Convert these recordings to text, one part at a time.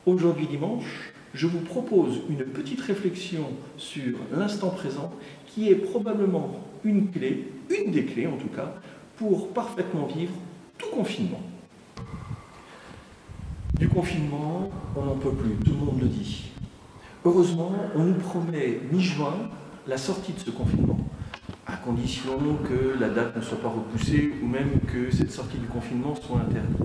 Aujourd'hui dimanche, je vous propose une petite réflexion sur l'instant présent qui est probablement une des clés en tout cas, pour parfaitement vivre tout confinement. Du confinement, on n'en peut plus, tout le monde le dit. Heureusement, on nous promet mi-juin la sortie de ce confinement, à condition que la date ne soit pas repoussée ou même que cette sortie du confinement soit interdite.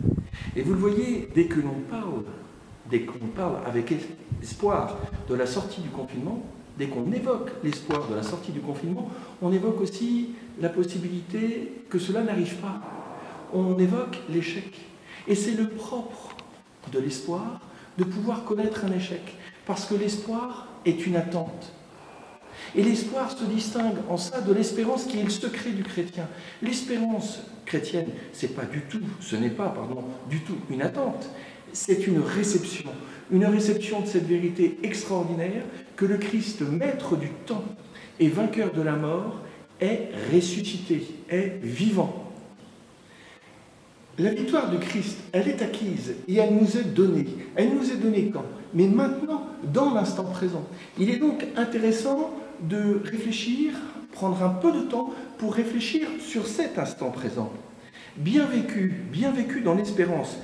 Et vous le voyez, dès qu'on parle avec espoir de la sortie du confinement, dès qu'on évoque l'espoir de la sortie du confinement, on évoque aussi la possibilité que cela n'arrive pas. On évoque l'échec. Et c'est le propre de l'espoir de pouvoir connaître un échec, parce que l'espoir est une attente. Et l'espoir se distingue en ça de l'espérance qui est le secret du chrétien. L'espérance chrétienne, ce n'est pas du tout une attente, c'est une réception de cette vérité extraordinaire que le Christ, maître du temps et vainqueur de la mort, est ressuscité, est vivant. La victoire du Christ, elle est acquise et elle nous est donnée. Elle nous est donnée quand? Mais maintenant, dans l'instant présent. Il est donc intéressant de réfléchir, prendre un peu de temps pour réfléchir sur cet instant présent. Bien vécu dans l'espérance.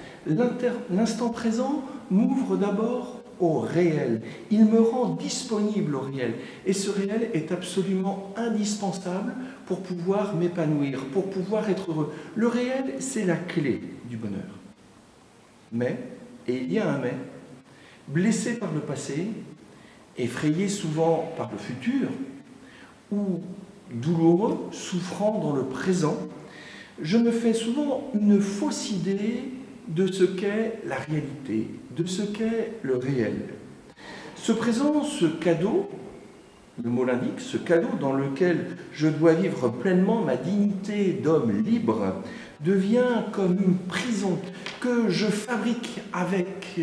L'instant présent m'ouvre d'abord au réel. Il me rend disponible au réel. Et ce réel est absolument indispensable pour pouvoir m'épanouir, pour pouvoir être heureux. Le réel, c'est la clé du bonheur. Mais, et il y a un mais, blessé par le passé, effrayé souvent par le futur, ou douloureux, souffrant dans le présent, je me fais souvent une fausse idée de ce qu'est la réalité, de ce qu'est le réel. Ce présent, ce cadeau, le mot l'indique, ce cadeau dans lequel je dois vivre pleinement ma dignité d'homme libre, devient comme une prison que je fabrique avec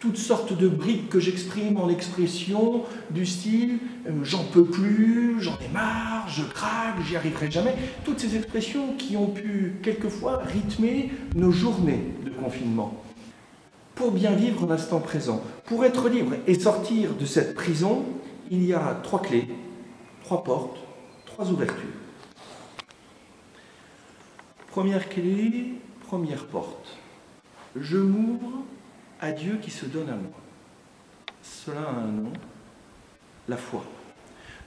toutes sortes de briques que j'exprime en expression du style « j'en peux plus, j'en ai marre, je craque, j'y arriverai jamais ». Toutes ces expressions qui ont pu quelquefois rythmer nos journées de confinement. Pour bien vivre l'instant présent, pour être libre et sortir de cette prison, il y a 3 clés, 3 portes, 3 ouvertures. Première clé, première porte. Je m'ouvre à Dieu qui se donne à moi. Cela a un nom, la foi.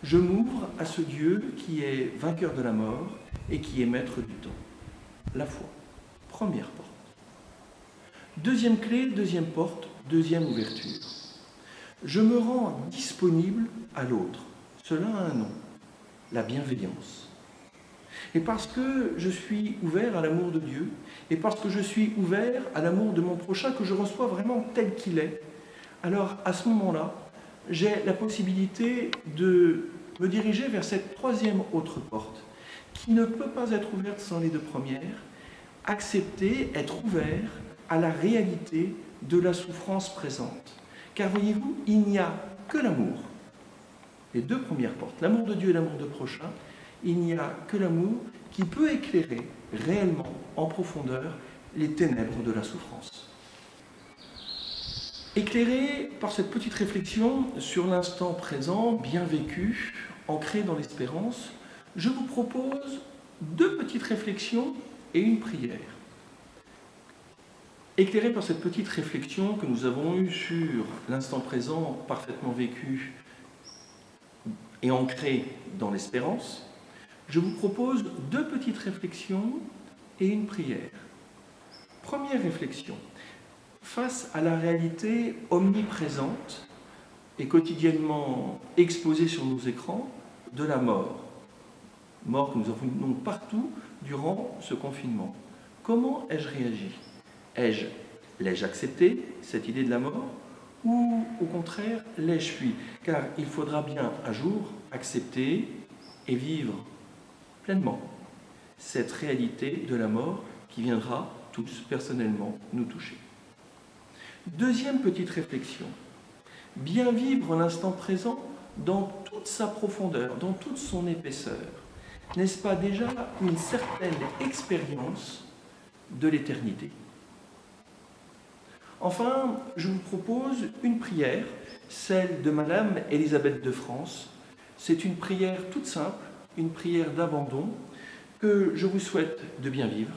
Je m'ouvre à ce Dieu qui est vainqueur de la mort et qui est maître du temps. La foi. Première porte. Deuxième clé, deuxième porte, deuxième ouverture. Je me rends disponible à l'autre. Cela a un nom, la bienveillance. Et parce que je suis ouvert à l'amour de Dieu, et parce que je suis ouvert à l'amour de mon prochain, que je reçois vraiment tel qu'il est, alors à ce moment-là, j'ai la possibilité de me diriger vers cette troisième autre porte, qui ne peut pas être ouverte sans les 2 premières, accepter, être ouvert à la réalité de la souffrance présente. Car voyez-vous, il n'y a que l'amour. Les 2 premières portes, l'amour de Dieu et l'amour de prochain, il n'y a que l'amour qui peut éclairer réellement, en profondeur, les ténèbres de la souffrance. Éclairé par cette petite réflexion sur l'instant présent, bien vécu, ancré dans l'espérance, je vous propose 2 petites réflexions et une prière. Éclairé par cette petite réflexion que nous avons eue sur l'instant présent parfaitement vécu et ancré dans l'espérance, je vous propose 2 petites réflexions et une prière. Première réflexion. Face à la réalité omniprésente et quotidiennement exposée sur nos écrans de la mort. Mort que nous avons donc partout durant ce confinement. Comment ai-je réagi ? L'ai-je accepté, cette idée de la mort, ou au contraire, l'ai-je fui ? Car il faudra bien un jour accepter et vivre pleinement cette réalité de la mort qui viendra tous personnellement nous toucher. Deuxième petite réflexion. Bien vivre l'instant présent dans toute sa profondeur, dans toute son épaisseur. N'est-ce pas déjà une certaine expérience de l'éternité ? Enfin, je vous propose une prière, celle de Madame Élisabeth de France. C'est une prière toute simple, une prière d'abandon, que je vous souhaite de bien vivre.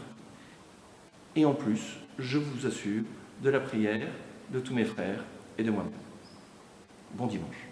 Et en plus, je vous assure de la prière de tous mes frères et de moi-même. Bon dimanche.